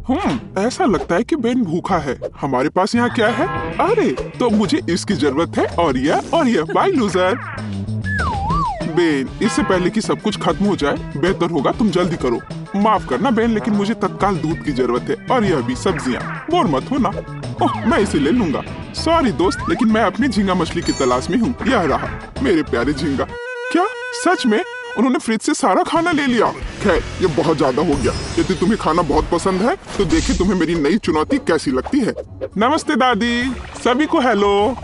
ऐसा लगता है कि बेन भूखा है। हमारे पास यहाँ क्या है? अरे तो मुझे इसकी जरूरत है और यह बाय लूजर। बेन, इससे पहले कि सब कुछ खत्म हो जाए बेहतर होगा तुम जल्दी करो। माफ करना बेन, लेकिन मुझे तत्काल दूध की जरूरत है और यह भी सब्जियाँ। बोर मत होना। ओह, मैं इसे ले लूंगा। सॉरी दोस्त, लेकिन मैं अपनी झींगा मछली की तलाश में हूँ। यह रहा मेरे प्यारे झींगा। क्या सच में? उन्होंने फ्रिज से सारा खाना ले लिया। खैर, ये बहुत ज्यादा हो गया। यदि तुम्हें खाना बहुत पसंद है तो देखे तुम्हें मेरी नई चुनौती कैसी लगती है। नमस्ते दादी, सभी को हेलो।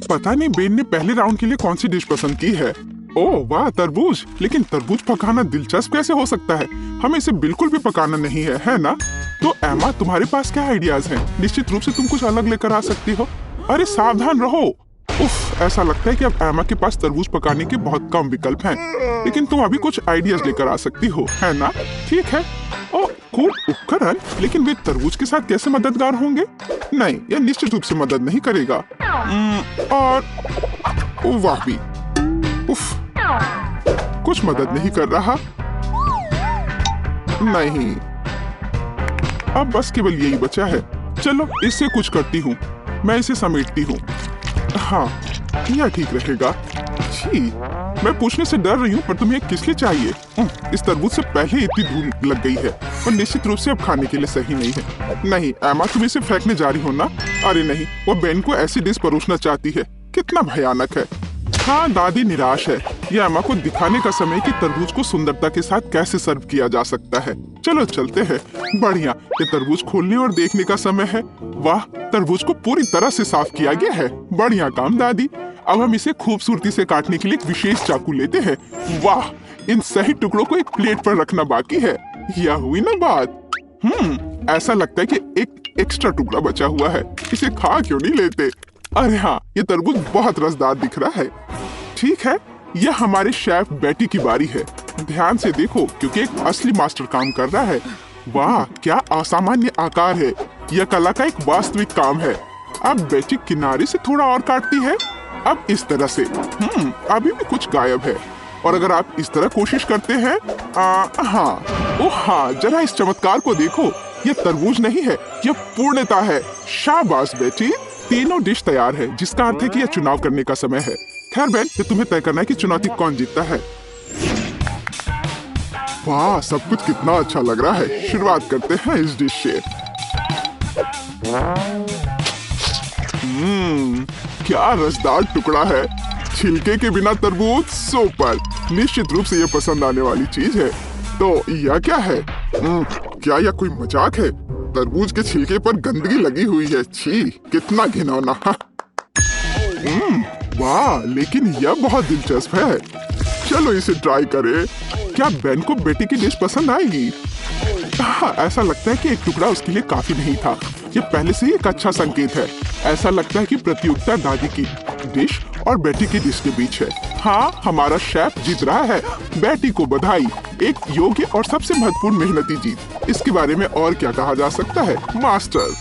पता नहीं बेन ने पहले राउंड के लिए कौन सी डिश पसंद की है। ओह वाह, तरबूज। लेकिन तरबूज पकाना दिलचस्प कैसे हो सकता है? हमें इसे बिल्कुल भी पकाना नहीं है ना? तो एमा, तुम्हारे पास क्या आइडियाज हैं? निश्चित रूप से तुम कुछ अलग लेकर आ सकती हो। अरे सावधान रहो। उफ, ऐसा लगता है कि अब एमा के पास तरबूज पकाने के बहुत कम विकल्प हैं। लेकिन तुम अभी कुछ आइडियाज लेकर आ सकती हो, है ना? ठीक है। ओह, कूल उपकरण। लेकिन वे तरबूज के साथ कैसे मददगार होंगे? नहीं, यह निश्चित रूप से मदद नहीं करेगा। और वाह भी। उफ, कुछ मदद नहीं कर रहा। नहीं, अब बस केवल यही बचा है। चलो इससे कुछ करती हूँ। मैं इसे समेटती हूँ। हाँ, यह ठीक रहेगा। छी, मैं पूछने से डर रही हूँ, पर तुम्हें किस लिए चाहिए? इस तरबूज से पहले इतनी धूल लग गई है और निश्चित रूप से अब खाने के लिए सही नहीं है। नहीं एमा, तुम इसे फेंकने जा रही हो ना? अरे नहीं, वो बेन को ऐसी डिश परोसना चाहती है। कितना भयानक है। हाँ, दादी निराश है। यह एमा को दिखाने का समय कि तरबूज को सुंदरता के साथ कैसे सर्व किया जा सकता है। चलो चलते हैं। बढ़िया, ये तरबूज खोलने और देखने का समय है। वाह, तरबूज को पूरी तरह से साफ किया गया है। बढ़िया काम दादी। अब हम इसे खूबसूरती से काटने के लिए एक विशेष चाकू लेते हैं। वाह, इन सही टुकड़ों को एक प्लेट पर रखना बाकी है। यह हुई ना बात। ऐसा लगता है कि एक एक्स्ट्रा टुकड़ा बचा हुआ है। इसे खा क्यों नहीं लेते? अरे हाँ, ये तरबूज बहुत रसदार दिख रहा है। ठीक है, यह हमारे शेफ बेटी की बारी है। ध्यान से देखो, क्योंकि एक असली मास्टर काम कर रहा है। वाह, क्या असामान्य आकार है। यह कला का एक वास्तविक काम है। अब बेटी किनारे से थोड़ा और काटती है। अब इस तरह से। अभी भी कुछ गायब है। और अगर आप इस तरह कोशिश करते हैं, हाँ, ओह हाँ, जरा इस चमत्कार को देखो। यह तरबूज नहीं है, यह पूर्णता है। शाबाश बेटी, तीनों डिश तैयार है, जिसका अर्थ है कि यह चुनाव करने का समय है। खैर बेन, ये तुम्हें तय करना है कि चुनौती कौन जीतता है। वाह, सब कुछ कितना अच्छा लग रहा है। शुरुआत करते हैं इस डिश से। क्या रसदार टुकड़ा है। छिलके के बिना तरबूज सुपर। निश्चित रूप से ये पसंद आने वाली चीज है। तो यह क्या है? क्या यह कोई मजाक है? तरबूज के छिलके पर गंदगी लगी हुई है। छी, कितना घिनौना। वाह, लेकिन यह बहुत दिलचस्प है। चलो इसे ट्राई करें। क्या बेन को बेटी की डिश पसंद आएगी? हाँ, ऐसा लगता है कि एक टुकड़ा उसके लिए काफी नहीं था। ये पहले से ही एक अच्छा संकेत है। ऐसा लगता है कि प्रतियोगिता दादी की डिश और बेटी की डिश के बीच है। हाँ, हमारा शेफ जीत रहा है। बेटी को बधाई। एक योग्य और सबसे महत्वपूर्ण मेहनती जीत। इसके बारे में और क्या कहा जा सकता है? मास्टर,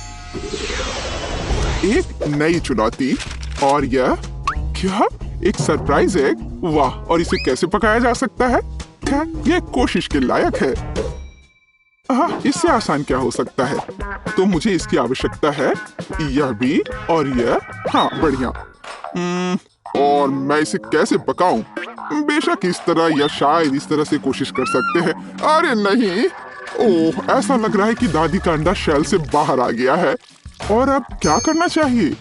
एक नई चुनौती। और यह क्या? एक सरप्राइज एग। वाह, और इसे कैसे पकाया जा सकता है? यह कोशिश के लायक है। हाँ, इससे आसान क्या हो सकता है? तो मुझे इसकी आवश्यकता है। यह भी और यह। हाँ, बढ़िया। और मैं इसे कैसे पकाऊं? बेशक इस तरह या शायद इस तरह से कोशिश कर सकते हैं। अरे नहीं। ओह, ऐसा लग रहा है कि दादी का अंडा शेल से बाहर आ गया है। और अब क्या करना चाहिए?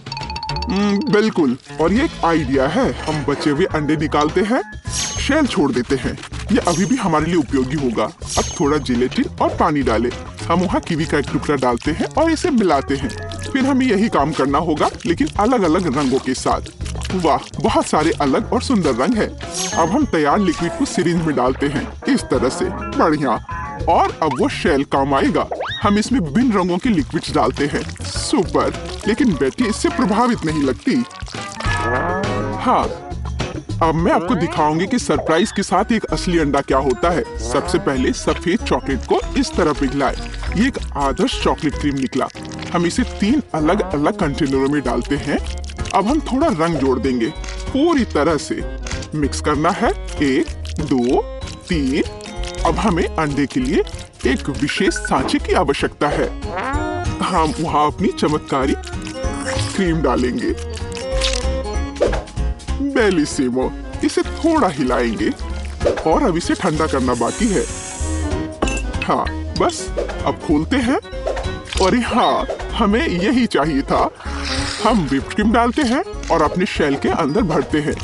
बिल्कुल, और ये एक आइडिया है। हम बचे हुए अंडे निकालते हैं, शेल छोड़ देते हैं। ये अभी भी हमारे लिए उपयोगी होगा। अब थोड़ा जिलेटिन और पानी डालें। हम वहाँ कीवी का एक टुकड़ा डालते हैं और इसे मिलाते हैं। फिर हमें यही काम करना होगा, लेकिन अलग अलग रंगों के साथ। वाह, बहुत सारे अलग और सुंदर रंग है। अब हम तैयार लिक्विड को सिरिंज में डालते हैं, इस तरह से। बढ़िया। और अब वो शेल काम आएगा। हम इसमें विभिन्न रंगों के लिक्विड्स डालते हैं। सुपर। लेकिन बेटी इससे प्रभावित नहीं लगती। हाँ, अब मैं आपको दिखाऊंगी कि सरप्राइज के साथ एक असली अंडा क्या होता है। सबसे पहले सफेद चॉकलेट को इस तरह पिघलाएं। ये एक आदर्श चॉकलेट क्रीम निकला। हम इसे 3 अलग अलग कंटेनरों में डालते हैं। अब हम थोड़ा रंग जोड़ देंगे। पूरी तरह से मिक्स करना है। 1, 2, 3 अब हमें अंडे के लिए एक विशेष सांचे की आवश्यकता है। हम वहाँ अपनी चमत्कारी क्रीम डालेंगे। बेलिसिमो, इसे थोड़ा हिलाएंगे और अब इसे ठंडा करना बाकी है। हाँ बस, अब खोलते हैं। और हाँ, हमें यही चाहिए था। हम व्हिप्ड क्रीम डालते हैं और अपने शेल के अंदर भरते हैं।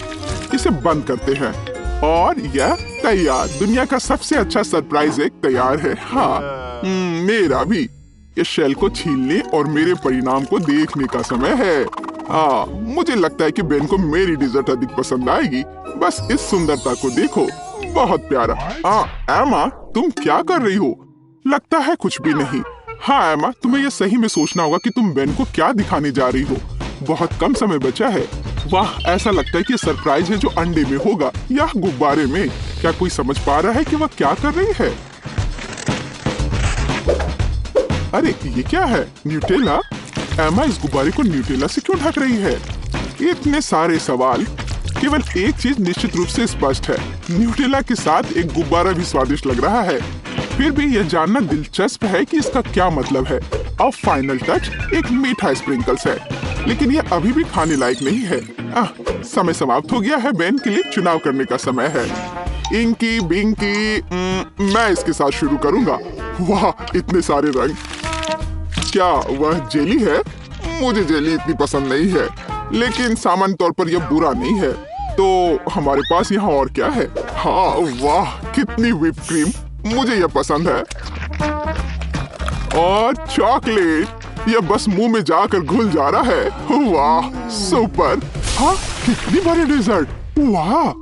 इसे बंद करते हैं और यह तैयार। दुनिया का सबसे अच्छा सरप्राइज एक तैयार है। हाँ, मेरा भी। ये शेल को छीलने और मेरे परिणाम को देखने का समय है। हाँ, मुझे लगता है कि बेन को मेरी डिजर्ट अधिक पसंद आएगी। बस इस सुंदरता को देखो, बहुत प्यारा। एमा, तुम क्या कर रही हो? लगता है कुछ भी नहीं। हाँ एमा, तुम्हें यह सही में सोचना होगा कि तुम बेन को क्या दिखाने जा रही हो। बहुत कम समय बचा है। वाह, ऐसा लगता है कि सरप्राइज है जो अंडे में होगा या गुब्बारे में। क्या कोई समझ पा रहा है कि वह क्या कर रही है? अरे ये क्या है? न्यूटेला? एमा इस गुब्बारे को न्यूटेला से क्यों ढक रही है? इतने सारे सवाल। केवल एक चीज निश्चित रूप से स्पष्ट है, न्यूटेला के साथ एक गुब्बारा भी स्वादिष्ट लग रहा है। फिर भी यह जानना दिलचस्प है कि इसका क्या मतलब है। अब फाइनल टच एक मीठा स्प्रिंकल्स है, लेकिन यह अभी भी खाने लायक नहीं है। समय समाप्त हो गया है। बेन के लिए चुनाव करने का समय है। इंकी बिंकी, मैं इसके साथ शुरू करूंगा। वाह, इतने सारे रंग। क्या वह जेली है? मुझे जेली इतनी पसंद नहीं है, लेकिन सामान्य तौर पर यह बुरा नहीं है। तो हमारे पास यहाँ और क्या है? हाँ, वाह, कितनी व्हिप क्रीम, मुझे यह पसंद है। और चॉकलेट, यह बस मुंह में जाकर घुल जा रहा है। वाह, सुपर। हाँ, कितनी बड़ी डेजर्ट। वाह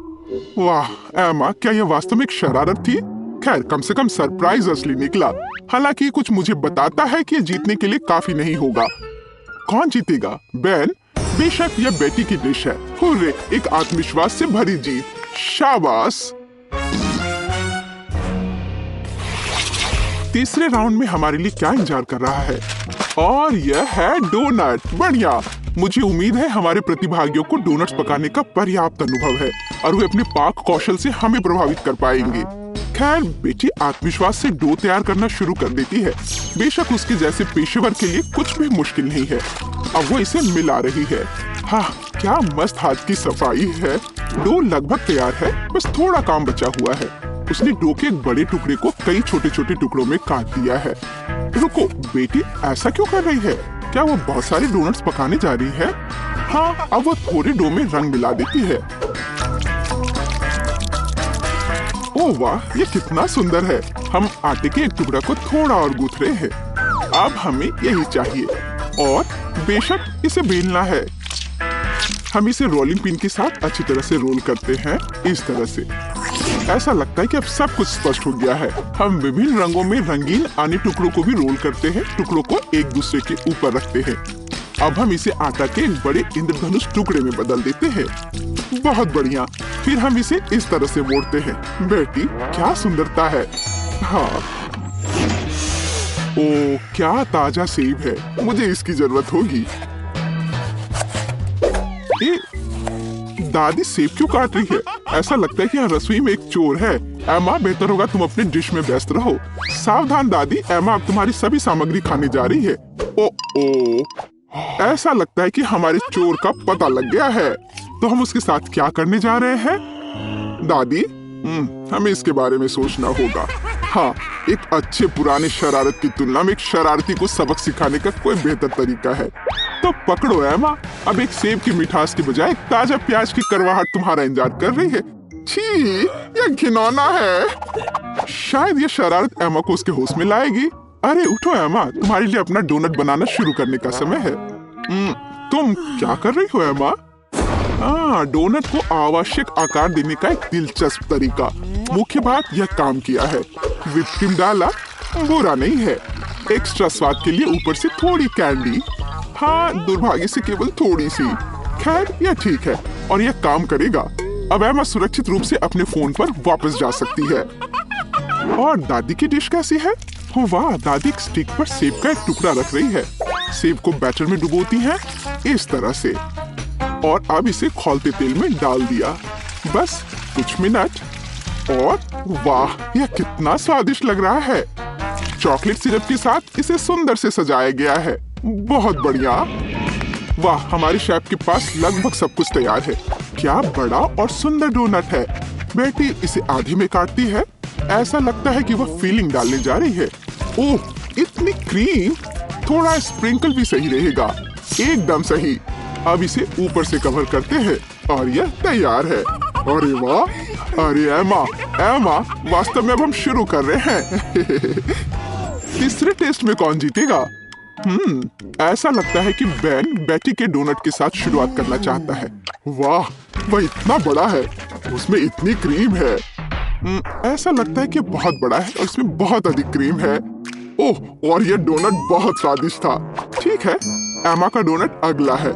वाह एमा, क्या यह वास्तव में एक शरारत थी? खैर, कम से कम सरप्राइज असली निकला। हालांकि कुछ मुझे बताता है कि जीतने के लिए काफी नहीं होगा। कौन जीतेगा? बेन? बेशक यह बेटी की डिश है। हुर्रे, एक आत्मविश्वास से भरी जीत। शाबाश। तीसरे राउंड में हमारे लिए क्या इंतजार कर रहा है? और यह है डोनट। बढ़िया। मुझे उम्मीद है हमारे प्रतिभागियों को डोनट्स पकाने का पर्याप्त अनुभव है और वे अपने पाक कौशल से हमें प्रभावित कर पाएंगे। खैर, बेटी आत्मविश्वास से डो तैयार करना शुरू कर देती है। बेशक उसके जैसे पेशेवर के लिए कुछ भी मुश्किल नहीं है। अब वो इसे मिला रही है। हाँ, क्या मस्त हाथ की सफाई है। डो लगभग तैयार है, बस थोड़ा काम बचा हुआ है। उसने डो के एक बड़े टुकड़े को कई छोटे छोटे टुकड़ों में काट दिया है। रुको, बेटी ऐसा क्यों कर रही है? क्या वो बहुत सारे डोनट्स पकाने जा रही है? हाँ, अब वो थोड़े डो में रंग मिला देती है। ओह वाह, ये कितना सुंदर है। हम आटे के एक टुकड़ा को थोड़ा और गूंथ रहे हैं। अब हमें यही चाहिए और बेशक इसे बेलना है। हम इसे रोलिंग पिन के साथ अच्छी तरह से रोल करते हैं, इस तरह से। ऐसा लगता है कि अब सब कुछ स्पष्ट हो गया है। हम विभिन्न रंगों में रंगीन आने टुकड़ों को भी रोल करते हैं, टुकड़ों को एक दूसरे के ऊपर रखते हैं। अब हम इसे आटा के एक बड़े इंद्रधनुष टुकड़े में बदल देते हैं। बहुत बढ़िया। फिर हम इसे इस तरह से मोड़ते हैं। बेटी, क्या सुंदरता है। हाँ, ओ क्या ताजा सेब है, मुझे इसकी जरूरत होगी। दादी सेब क्यों काट रही है? ऐसा लगता है कि यहाँ रसोई में एक चोर है। एमा, बेहतर होगा तुम अपने डिश में व्यस्त रहो। सावधान दादी, एमा अब तुम्हारी सभी सामग्री खाने जा रही है। ओ, ऐसा लगता है कि हमारे चोर का पता लग गया है। तो हम उसके साथ क्या करने जा रहे हैं? दादी, हमें इसके बारे में सोचना होगा। हाँ, एक अच्छे पुराने शरारत की तुलना में एक शरारती को सबक सिखाने का कोई बेहतर तरीका है। तो पकड़ो एमा, अब एक सेब की मिठास की बजाय ताजा प्याज की करवाहट तुम्हारा इंतजार कर रही है। छी, यह घिनौना है। शायद यह शरारत एमा को उसके होश में लाएगी। अरे उठो एमा, तुम्हारे लिए अपना डोनट बनाना शुरू करने का समय है। तुम क्या कर रही हो एमा? डोनट को आवश्यक आकार देने का एक दिलचस्प तरीका। मुख्य बात, यह काम किया है। व्हिप क्रीम डाला, बुरा नहीं है। एक्स्ट्रा स्वाद के लिए ऊपर से थोड़ी कैंडी। हाँ, दुर्भाग्य से केवल थोड़ी सी। खैर, यह ठीक है और यह काम करेगा। अब एमा सुरक्षित रूप से अपने फोन पर वापस जा सकती है। और दादी की डिश कैसी है? हो वाह, दादी एक स्टिक पर सेब का एक टुकड़ा रख रही है। सेब को बैटर में डुबोती है, इस तरह से। और अब इसे खौलते तेल में डाल दिया। बस कुछ मिनट। और वाह, यह कितना स्वादिष्ट लग रहा है। चॉकलेट सिरप के साथ इसे सुंदर से सजाया गया है। बहुत बढ़िया। वाह, हमारे शेफ के पास लगभग सब कुछ तैयार है। क्या बड़ा और सुंदर डोनट है। बेटी इसे आधे में काटती है। ऐसा लगता है कि वह फीलिंग डालने जा रही है। ओह, इतनी क्रीम। थोड़ा स्प्रिंकल भी सही रहेगा। एकदम सही। अब इसे ऊपर से कवर करते हैं और यह तैयार है। अरे वाह, अरे एमा, एमा, वास्तव में अब हम शुरू कर रहे हैं। तीसरे टेस्ट में कौन जीतेगा? ऐसा लगता है कि बेन बेटी के डोनट के साथ शुरुआत करना चाहता है। वाह, वह इतना बड़ा है, उसमें इतनी क्रीम है। ऐसा लगता है कि बहुत बड़ा है और इसमें बहुत अधिक क्रीम है। ओह, और यह डोनट बहुत स्वादिष्ट था। ठीक है, एमा का डोनट अगला है।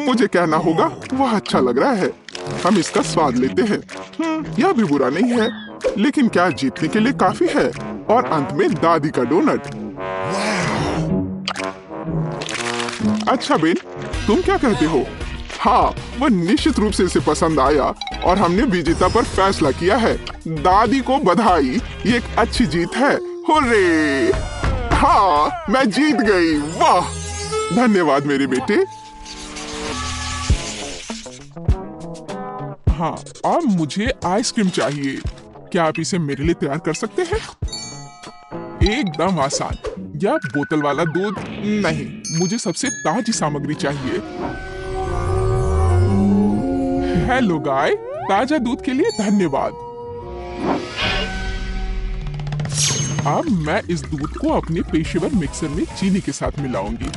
मुझे कहना होगा वह अच्छा लग रहा है। हम इसका स्वाद लेते हैं। यह भी बुरा नहीं है, लेकिन क्या जीतने के लिए काफी है? और अंत में दादी का डोनट। अच्छा बेन, तुम क्या कहते हो? हाँ, वह निश्चित रूप से इसे पसंद आया और हमने विजेता पर फैसला किया है। दादी को बधाई, ये एक अच्छी जीत है। हुर्रे! हाँ, मैं जीत गई। वाह, धन्यवाद मेरे बेटे। हाँ, अब मुझे आइसक्रीम चाहिए। क्या आप इसे मेरे लिए तैयार कर सकते हैं? एकदम आसान। या बोतल वाला दूध नहीं, मुझे सबसे ताजी सामग्री चाहिए। हेलो गाय, ताजा दूध के लिए धन्यवाद। अब मैं इस दूध को अपने पेशेवर मिक्सर में चीनी के साथ मिलाऊंगी।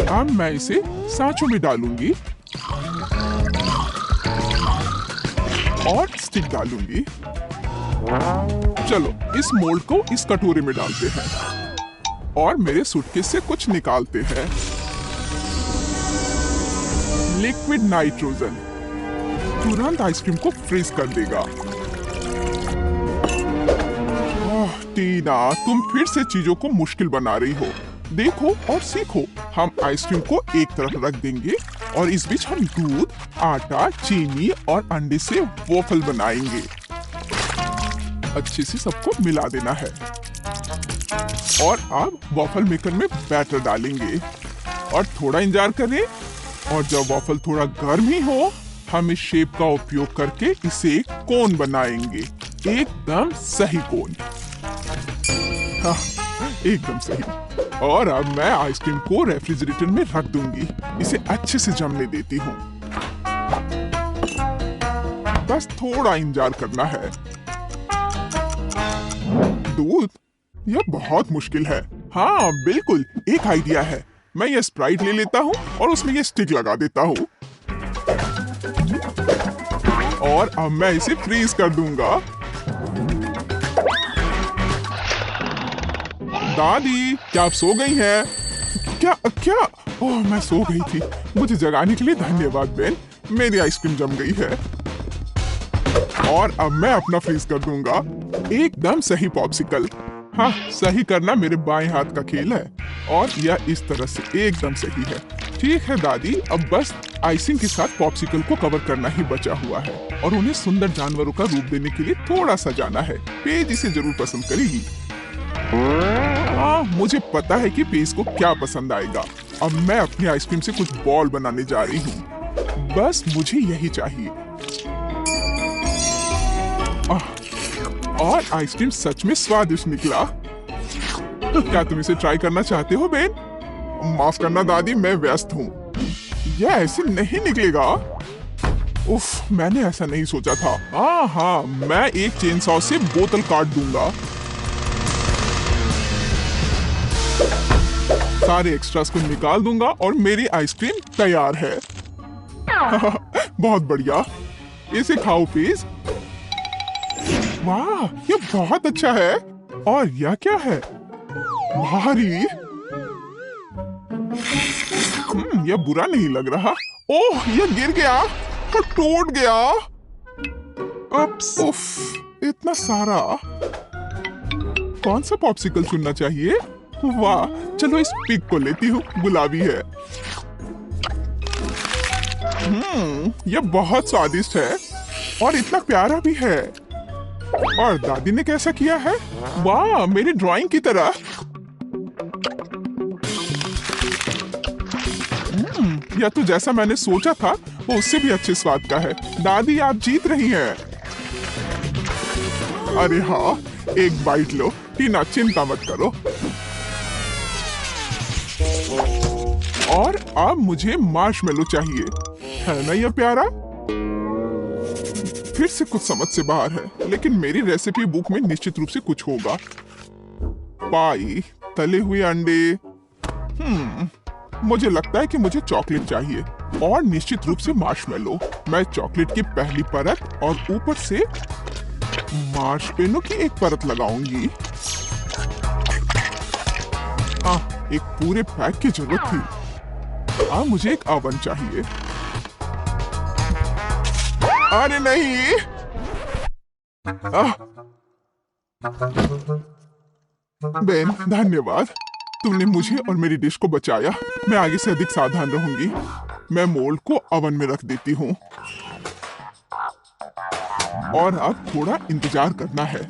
अब मैं इसे सांचों में डालूंगी और स्टिक डालूंगी। चलो, इस मोल्ड को इस कटोरे में डालते हैं और मेरे सूटकेस से कुछ निकालते हैं। लिक्विड नाइट्रोजन तुरंत आइसक्रीम को फ्रीज कर देगा। ओह टीना, तुम फिर से चीजों को मुश्किल बना रही हो। देखो और सीखो। हम आइसक्रीम को एक तरफ रख देंगे और इस बीच हम दूध, आटा, चीनी और अंडे से वॉफल बनाएंगे। अच्छे से सबको मिला देना है और अब वॉफल मेकर में बैटर डालेंगे और थोड़ा इंतजार करें। और जब वॉफल थोड़ा गर्म ही हो, हम इस शेप का उपयोग करके इसे एक कोन बनाएंगे। एकदम सही कोन। हाँ, एकदम सही। और अब मैं आइसक्रीम को रेफ्रिजरेटर में रख दूंगी। इसे अच्छे से जमने देती हूँ। बस थोड़ा इंतजार करना है। दूध, यह बहुत मुश्किल है। हाँ बिल्कुल, एक आइडिया है। मैं ये स्प्राइट ले लेता हूँ और उसमें ये स्टिक लगा देता हूँ और अब मैं इसे फ्रीज कर दूंगा। दादी, क्या आप सो गई हैं? क्या क्या? ओह, मैं सो गई थी। मुझे जगाने के लिए धन्यवाद बेन। मेरी आइसक्रीम जम गई है और अब मैं अपना फ्रीज कर दूंगा। एकदम सही पॉप्सिकल। हाँ, सही करना मेरे बाएं हाथ का खेल है और यह इस तरह से एकदम सही है। ठीक है दादी, अब बस आइसिंग के साथ पॉप्सिकल को कवर करना ही बचा हुआ है और उन्हें सुंदर जानवरों का रूप देने के लिए थोड़ा सजाना है। पेज इसे जरूर पसंद करेगी। हाँ, मुझे पता है कि पेज को क्या पसंद आएगा। अब मैं अपनी आइसक्रीम से कुछ बॉल बनाने जा रही हूँ। बस मुझे यही चाहिए। और आइसक्रीम सच में स्वादिष्ट निकला। क्या तुम इसे ट्राई करना चाहते हो बेन? माफ करना दादी, मैं व्यस्त हूँ। यह ऐसे नहीं निकलेगा। उफ, मैंने ऐसा नहीं सोचा था। हाँ, मैं एक चेन सॉ से बोतल काट दूंगा। सारे एक्स्ट्रास को निकाल दूंगा और मेरी आइसक्रीम तैयार है। बहुत बढ़िया, इसे खाओ प्लीज। वाह, ये बहुत अच्छा है। और यह क्या है? भारी। यह बुरा नहीं लग रहा। ओह, यह गिर गया और टूट गया। उफ, इतना सारा। कौन सा पॉप्सिकल चुनना चाहिए? वाह, चलो इस पिग को लेती हूँ, गुलाबी है। ये बहुत स्वादिष्ट है और इतना प्यारा भी है। और दादी ने कैसा किया है? वाह, मेरी ड्राइंग की तरह। यह तो जैसा मैंने सोचा था वो उससे भी अच्छे स्वाद का है। दादी, आप जीत रही हैं। अरे हाँ, एक बाइट लो। टीना, चिंता मत करो। और अब मुझे मार्शमेलो चाहिए, है ना यह प्यारा? फिर से कुछ समझ से बाहर है, लेकिन मेरी रेसिपी बुक में निश्चित रूप से कुछ होगा। पाई, तले हुए अंडे। मुझे लगता है कि मुझे चॉकलेट चाहिए और निश्चित रूप से मार्शमेलो। मैं चॉकलेट की पहली परत और ऊपर से मार्शमेलो की एक परत लगाऊंगी। एक पूरे पैक की जरूरत थी। मुझे एक ओवन चाहिए। अरे नहीं! बेन, धन्यवाद। तुमने मुझे और मेरी डिश को बचाया। मैं आगे से अधिक सावधान रहूंगी। मैं मोल्ड को ओवन में रख देती हूँ और अब थोड़ा इंतजार करना है।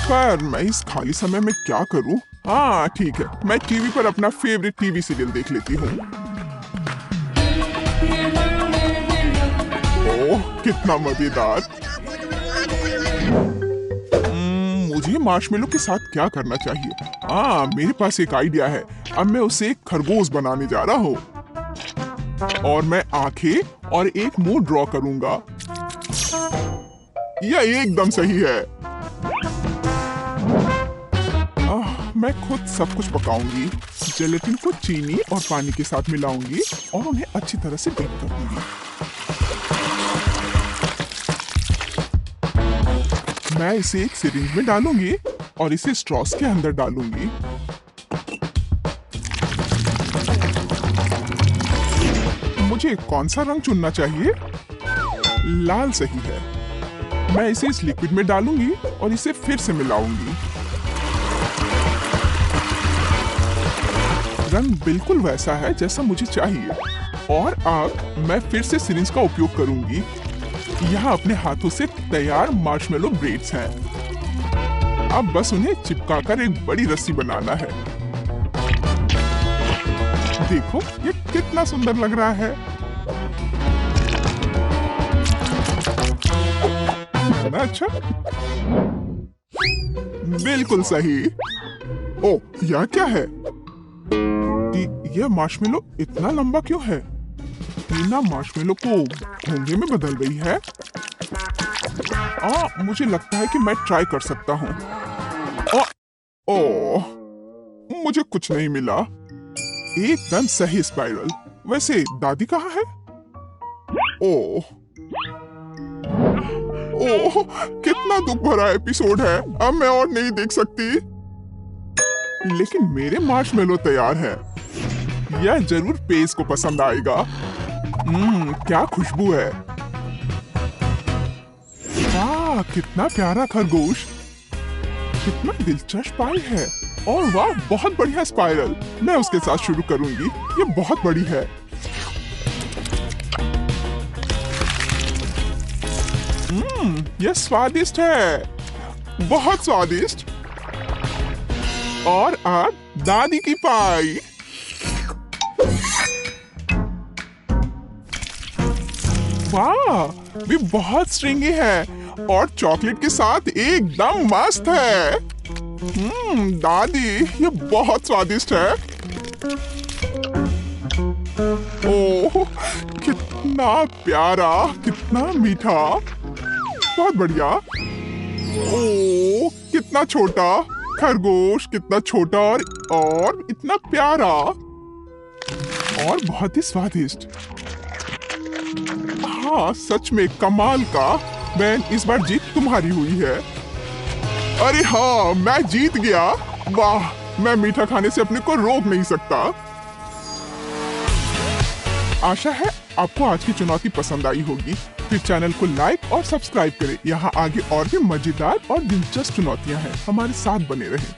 पर मैं इस खाली समय में क्या करूं? हाँ ठीक है, मैं टीवी पर अपना फेवरेट टीवी सीरियल देख लेती हूँ। ओह, कितना मजेदार। मुझे मार्शमेलो के साथ क्या करना चाहिए? मेरे पास एक आइडिया है। अब मैं उसे एक खरगोश बनाने जा रहा हूँ और मैं आंखें और एक मुंह ड्रॉ करूंगा। यह एकदम सही है। मैं खुद सब कुछ पकाऊंगी। जेलेटिन को चीनी और पानी के साथ मिलाऊंगी और उन्हें अच्छी तरह से बीट कर दूंगी। मैं इसे एक सिरिंज में डालूंगी और इसे स्ट्रॉस के अंदर डालूंगी। मुझे कौन सा रंग चुनना चाहिए? लाल सही है। मैं इसे इस लिक्विड में डालूंगी और इसे फिर से मिलाऊंगी। रंग बिल्कुल वैसा है जैसा मुझे चाहिए। और अब मैं फिर से सिरिंज का उपयोग करूंगी। यहाँ अपने हाथों से तैयार मार्शमेलो ब्रेड्स हैं। अब बस उन्हें चिपकाकर एक बड़ी रस्सी बनाना है। देखो, ये कितना सुंदर लग रहा है। है ना अच्छा? बिल्कुल सही। ओ, यह क्या है? यह मार्शमेलो इतना लंबा क्यों है? टीना मार्शमेलो को घोंगे में बदल रही है। मुझे लगता है कि मैं ट्राई कर सकता हूँ। मुझे कुछ नहीं मिला। एकदम सही स्पाइरल। वैसे दादी कहाँ है? ओह, कितना दुख भरा एपिसोड है। अब मैं और नहीं देख सकती। लेकिन मेरे मार्शमेलो तैयार है। यह जरूर पेस को पसंद आएगा। क्या खुशबू है। वाह, कितना प्यारा खरगोश। कितना दिलचस्प पाई है। और वाह, बहुत बढ़िया स्पाइरल। मैं उसके साथ शुरू करूंगी। ये बहुत बड़ी है। यह स्वादिष्ट है, बहुत स्वादिष्ट। और अब दादी की पाई। वाह, भी बहुत स्ट्रिंगी है और चॉकलेट के साथ एकदम मस्त है। दादी, ये बहुत स्वादिष्ट है। ओह, कितना प्यारा, कितना मीठा, बहुत बढ़िया। ओह, कितना छोटा खरगोश, कितना छोटा और इतना प्यारा और बहुत ही स्वादिष्ट। हाँ, सच में कमाल का। बेन, इस बार जीत तुम्हारी हुई है। अरे हाँ, मैं जीत गया। वाह, मैं मीठा खाने से अपने को रोक नहीं सकता। आशा है आपको आज की चुनौती पसंद आई होगी। फिर चैनल को लाइक और सब्सक्राइब करें। यहाँ आगे और भी मजेदार और दिलचस्प चुनौतियाँ हैं। हमारे साथ बने रहें।